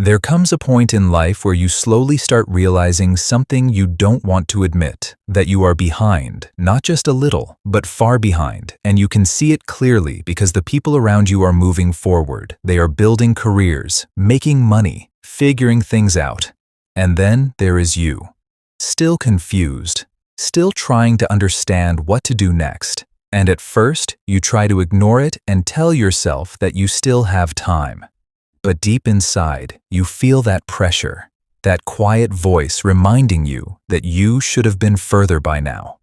There comes a point in life where you slowly start realizing something you don't want to admit, that you are behind, not just a little, but far behind, and you can see it clearly because the people around you are moving forward. They are building careers, making money, figuring things out. And then there is you, still confused, still trying to understand what to do next. And at first, you try to ignore it and tell yourself that you still have time. But deep inside, you feel that pressure, that quiet voice reminding you that you should have been further by now.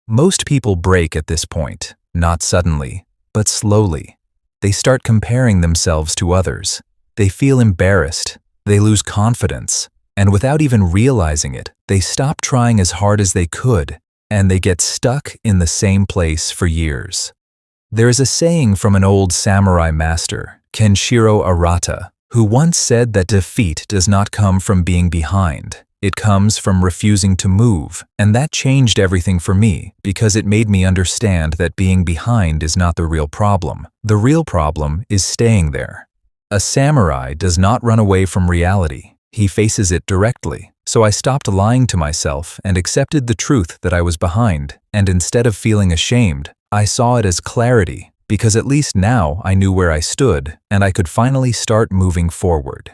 Most people break at this point, not suddenly, but slowly. They start comparing themselves to others. They feel embarrassed, they lose confidence, and without even realizing it, they stop trying as hard as they could, and they get stuck in the same place for years. There is a saying from an old samurai master, Kenshiro Arata, who once said that defeat does not come from being behind. It comes from refusing to move, and that changed everything for me because it made me understand that being behind is not the real problem. The real problem is staying there. A samurai does not run away from reality. He faces it directly. So I stopped lying to myself and accepted the truth that I was behind, and instead of feeling ashamed, I saw it as clarity, because at least now I knew where I stood and I could finally start moving forward.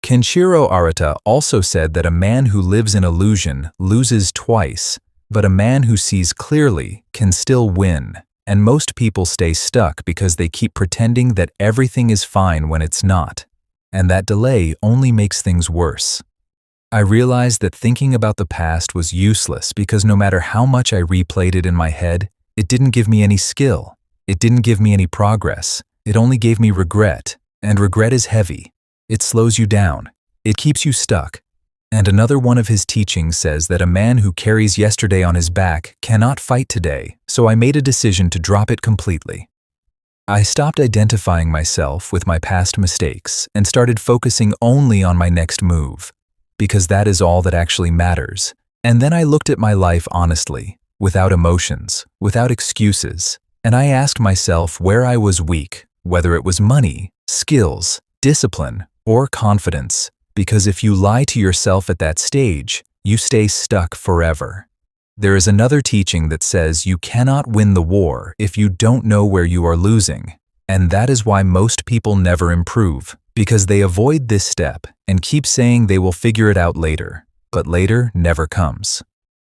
Kenshiro Arata also said that a man who lives in illusion loses twice, but a man who sees clearly can still win. And most people stay stuck because they keep pretending that everything is fine when it's not. And that delay only makes things worse. I realized that thinking about the past was useless because no matter how much I replayed it in my head, it didn't give me any skill. It didn't give me any progress. It only gave me regret, and regret is heavy. It slows you down. It keeps you stuck. And another one of his teachings says that a man who carries yesterday on his back cannot fight today, so I made a decision to drop it completely. I stopped identifying myself with my past mistakes and started focusing only on my next move, because that is all that actually matters. And then I looked at my life honestly, without emotions, without excuses. And I asked myself where I was weak, whether it was money, skills, discipline, or confidence. Because if you lie to yourself at that stage, you stay stuck forever. There is another teaching that says you cannot win the war if you don't know where you are losing. And that is why most people never improve, because they avoid this step and keep saying they will figure it out later, but later never comes.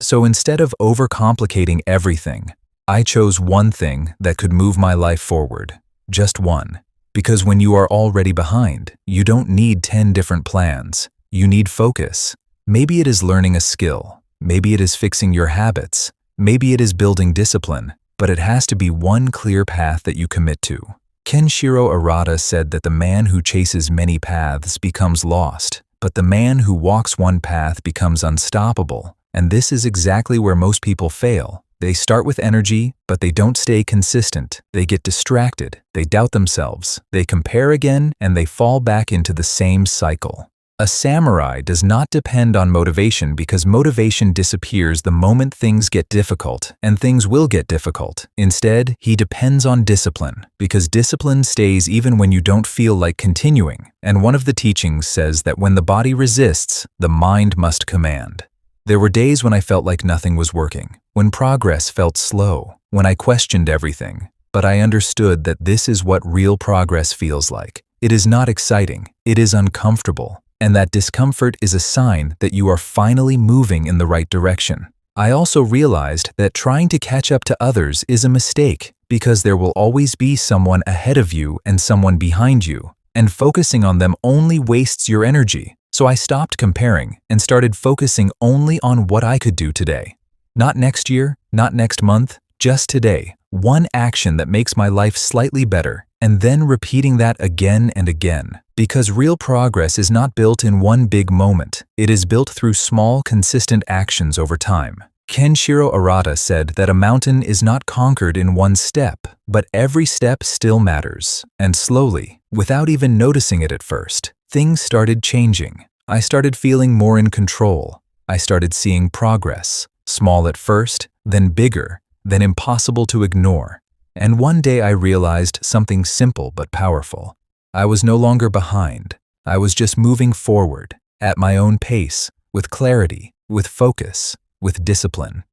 So instead of overcomplicating everything, I chose one thing that could move my life forward, just one. Because when you are already behind, you don't need 10 different plans. You need focus. Maybe it is learning a skill. Maybe it is fixing your habits. Maybe it is building discipline, but it has to be one clear path that you commit to. Kenshiro Arata said that the man who chases many paths becomes lost, but the man who walks one path becomes unstoppable. And this is exactly where most people fail. They start with energy, but they don't stay consistent. They get distracted, they doubt themselves, they compare again, and they fall back into the same cycle. A samurai does not depend on motivation because motivation disappears the moment things get difficult, and things will get difficult. Instead, he depends on discipline, because discipline stays even when you don't feel like continuing. And one of the teachings says that when the body resists, the mind must command. There were days when I felt like nothing was working, when progress felt slow, when I questioned everything. But I understood that this is what real progress feels like. It is not exciting, it is uncomfortable. And that discomfort is a sign that you are finally moving in the right direction. I also realized that trying to catch up to others is a mistake because there will always be someone ahead of you and someone behind you, and focusing on them only wastes your energy. So I stopped comparing and started focusing only on what I could do today. Not next year, not next month, just today. One action that makes my life slightly better, and then repeating that again and again. Because real progress is not built in one big moment. It is built through small, consistent actions over time. Kenshiro Arata said that a mountain is not conquered in one step, but every step still matters. And slowly, without even noticing it at first, things started changing. I started feeling more in control. I started seeing progress, small at first, then bigger, then impossible to ignore. And one day I realized something simple but powerful. I was no longer behind. I was just moving forward, at my own pace, with clarity, with focus, with discipline,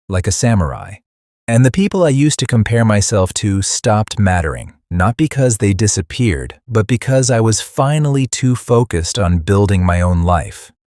like a samurai. And the people I used to compare myself to stopped mattering, not because they disappeared, but because I was finally too focused on building my own life.